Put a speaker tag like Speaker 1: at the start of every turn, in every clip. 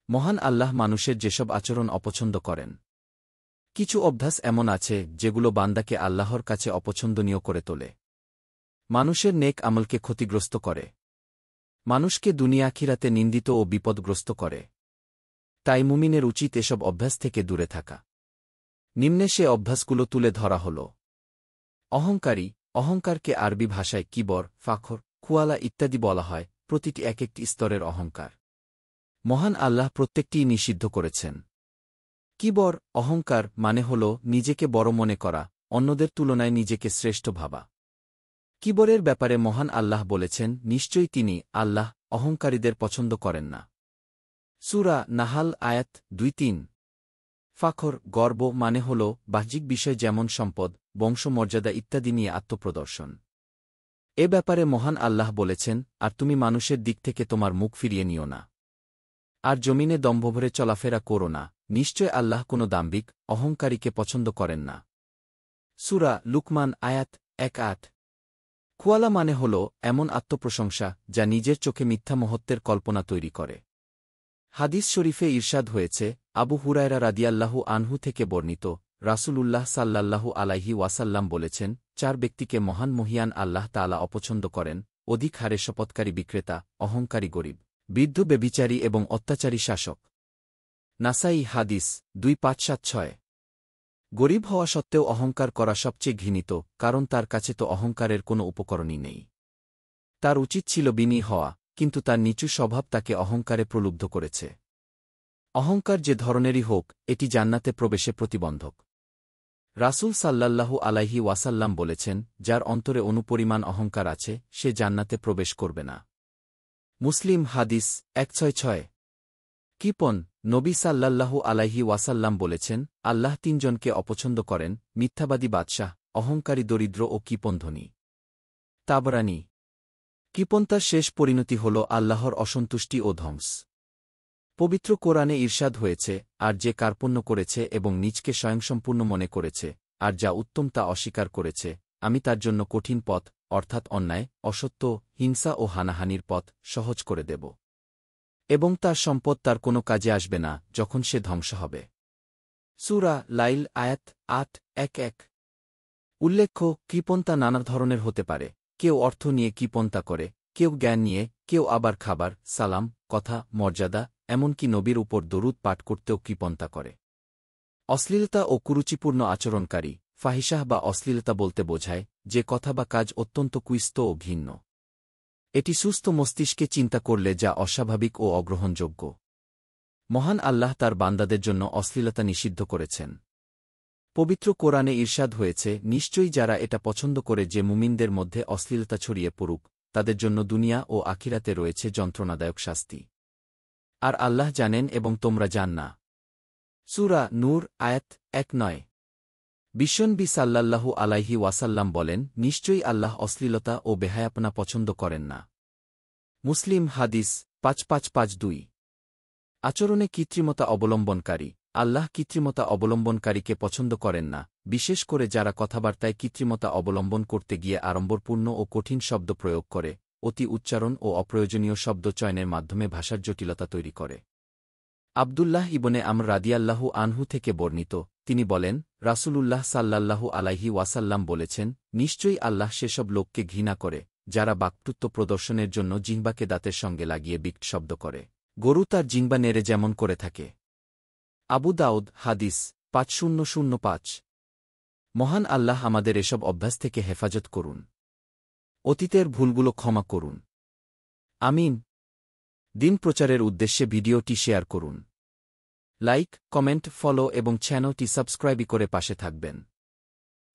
Speaker 1: মহান আল্লাহ মানুষের যেসব আচরণ অপছন্দ করেন। কিছু অভ্যাস এমন আছে যেগুলো বান্দাকে আল্লাহর কাছে অপছন্দনীয় করে তোলে। মানুষের নেক আমলকে ক্ষতিগ্রস্ত করে। মানুষকে দুনিয়া আখিরাতে নিন্দিত ও বিপদগ্রস্ত করে। তাই মুমিনের উচিত এসব অভ্যাস থেকে দূরে থাকা। নিম্নে সে অভ্যাসগুলো তুলে ধরা হল। অহংকারী। অহংকারকে আরবি ভাষায় কিবর, ফাখর, খুয়ালা ইত্যাদি বলা হয়, প্রতিটি এক একটি স্তরের অহংকার। মহান আল্লাহ প্রত্যেকটিই নিষিদ্ধ করেছেন। কিবর, অহংকার মানে হল নিজেকে বড় মনে করা, অন্যদের তুলনায় নিজেকে শ্রেষ্ঠ ভাবা। কিবরের ব্যাপারে মহান আল্লাহ বলেছেন, নিশ্চয়ই তিনি, আল্লাহ, অহংকারীদের পছন্দ করেন না। সূরা নাহাল আয়াত ২-৩। ফাখর, গর্ব মানে হল বাহ্যিক বিষয় যেমন সম্পদ, বংশমর্যাদা ইত্যাদি নিয়ে আত্মপ্রদর্শন। এ ব্যাপারে মহান আল্লাহ বলেছেন, আর তুমি মানুষের দিক থেকে তোমার মুখ ফিরিয়ে নিও না। আর জমিনে দম্ভভরে চলাফেরা করো না, নিশ্চয় আল্লাহ কোনো দাম্ভিক, অহংকারীকে পছন্দ করেন না। সূরা লুকমান আয়াত ১-৮। খুয়ালা মানে হল এমন আত্মপ্রশংসা যা নিজের চোখে মিথ্যা মহত্বের কল্পনা তৈরি করে। হাদিস শরীফে ইরশাদ হয়েছে, আবু হুরায়রা রাদিয়াল্লাহু আনহু থেকে বর্ণিত, রাসূলুল্লাহ সাল্লাল্লাহু আলাইহি ওয়াসাল্লাম বলেছেন, ৪ ব্যক্তিকে মহান মহিয়ান আল্লাহ তাআলা অপছন্দ করেন, অধিক হারে শপথকারী বিক্রেতা, অহংকারী গরিব, বৃদ্ধ ব্যভিচারী এবং অত্যাচারী শাসক। নাসাই হাদিস ২৫৭৬। গরিব হওয়া সত্ত্বেও অহংকার করা সবচেয়ে ঘৃণিত, কারণ তার কাছে তো অহংকারের কোনো উপকরণই নেই। তার উচিত ছিল বিনয়ী হওয়া, কিন্তু তার নিচু স্বভাব তাকে অহংকারে প্রলুব্ধ করেছে। অহংকার যে ধরনেরই হোক, এটি জান্নাতে প্রবেশে প্রতিবন্ধক। রাসূল সাল্লাল্লাহু আলাইহি ওয়াসাল্লাম বলেছেন, যার অন্তরে অনুপরিমাণ অহংকার আছে, সে জান্নাতে প্রবেশ করবে না। মুসলিম হাদিস ১৬৬। কিপন। নবী সাল্লাল্লাহু আলাইহি ওয়াসাল্লাম বলেছেন, আল্লাহ ৩ জনকে অপছন্দ করেন, মিথ্যাবাদী বাদশাহ, অহংকারী দরিদ্র ও কিপনধনী। তাবরানী। কিপন্তার শেষ পরিণতি হল আল্লাহর অসন্তুষ্টি ও ধ্বংস। পবিত্র কোরআনে ইরশাদ হয়েছে, আর যে কার্পণ্য করেছে এবং নিজকে স্বয়ংসম্পূর্ণ মনে করেছে, আর যা উত্তম তা অস্বীকার করেছে, আমি তার জন্য কঠিন পথ, অর্থাৎ অন্যায়, অসত্য, হিংসা ও হানাহানির পথ সহজ করে দেব। এবং তার সম্পদ তার কোনো কাজে আসবে না যখন সে ধ্বংস হবে। সূরা লাইল আয়াত ৮-১-১। উল্লেখ্য, কৃপণতা নানা ধরনের হতে পারে। কেউ অর্থ নিয়ে কৃপণতা করে, কেউ জ্ঞান নিয়ে, কেউ আবার খাবার, সালাম, কথা, মর্যাদা, এমনকি নবীর উপর দরুদ পাঠ করতেও কৃপণতা করে। অশ্লীলতা ও কুরুচিপূর্ণ আচরণকারী। ফাহিশাহ বা অশ্লীলতা বলতে বোঝায় যে কথা বা কাজ অত্যন্ত কুইস্ত ও ঘৃণ্য। এটি সুস্থ মস্তিষ্কে চিন্তা করলে যা অস্বাভাবিক ও অগ্রহণযোগ্য। মহান আল্লাহ তার বান্দাদের জন্য অশ্লীলতা নিষিদ্ধ করেছেন। পবিত্র কোরআনে ইরশাদ হয়েছে, নিশ্চয়ই যারা এটা পছন্দ করে যে মুমিনদের মধ্যে অশ্লীলতা ছড়িয়ে পড়ুক, তাদের জন্য দুনিয়া ও আখিরাতে রয়েছে যন্ত্রণাদায়ক শাস্তি। আর আল্লাহ জানেন এবং তোমরা জান না। সূরা নূর আয়াত ১-৯। বিশ্বনবী সাল্লাল্লাহু আলাইহি ওয়াসাল্লাম বলেন, নিশ্চয়ই আল্লাহ অশ্লীলতা ও বেহায়াপনা পছন্দ করেন না। মুসলিম হাদিস ৫৫৫২। আচরণে কৃত্রিমতা অবলম্বনকারী। আল্লাহ কৃত্রিমতা অবলম্বনকারীকে পছন্দ করেন না, বিশেষ করে যারা কথাবার্তায় কৃত্রিমতা অবলম্বন করতে গিয়ে আড়ম্বরপূর্ণ ও কঠিন শব্দ প্রয়োগ করে, অতি উচ্চারণ ও অপ্রয়োজনীয় শব্দ চয়নের মাধ্যমে ভাষার জটিলতা তৈরি করে। আব্দুল্লাহ ইবনে আমর রাদিয়াল্লাহু আনহু থেকে বর্ণিত, তিনি বলেন, রাসূলুল্লাহ সাল্লাল্লাহু আলাইহি ওয়াসাল্লাম বলেছেন, নিশ্চয়ই আল্লাহ সেসব লোককে ঘৃণা করে, যারা বাক্যুত্ব প্রদর্শনের জন্য জিহ্বাকে দাঁতের সঙ্গে লাগিয়ে বিকট শব্দ করে, গরু তার জিহ্বা নেড়ে যেমন করে থাকে। আবু দাউদ হাদিস ৫০০৫। মহান আল্লাহ আমাদের এসব অভ্যাস থেকে হেফাজত করুন। অতীতের ভুলগুলো ক্ষমা করুন। আমিন। দিন প্রচারের উদ্দেশ্যে ভিডিওটি শেয়ার করুন। লাইক, কমেন্ট, ফলো এবং চ্যানেলটি সাবস্ক্রাইব করে পাশে থাকবেন।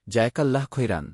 Speaker 1: জাযাকাল্লাহ খৈরান।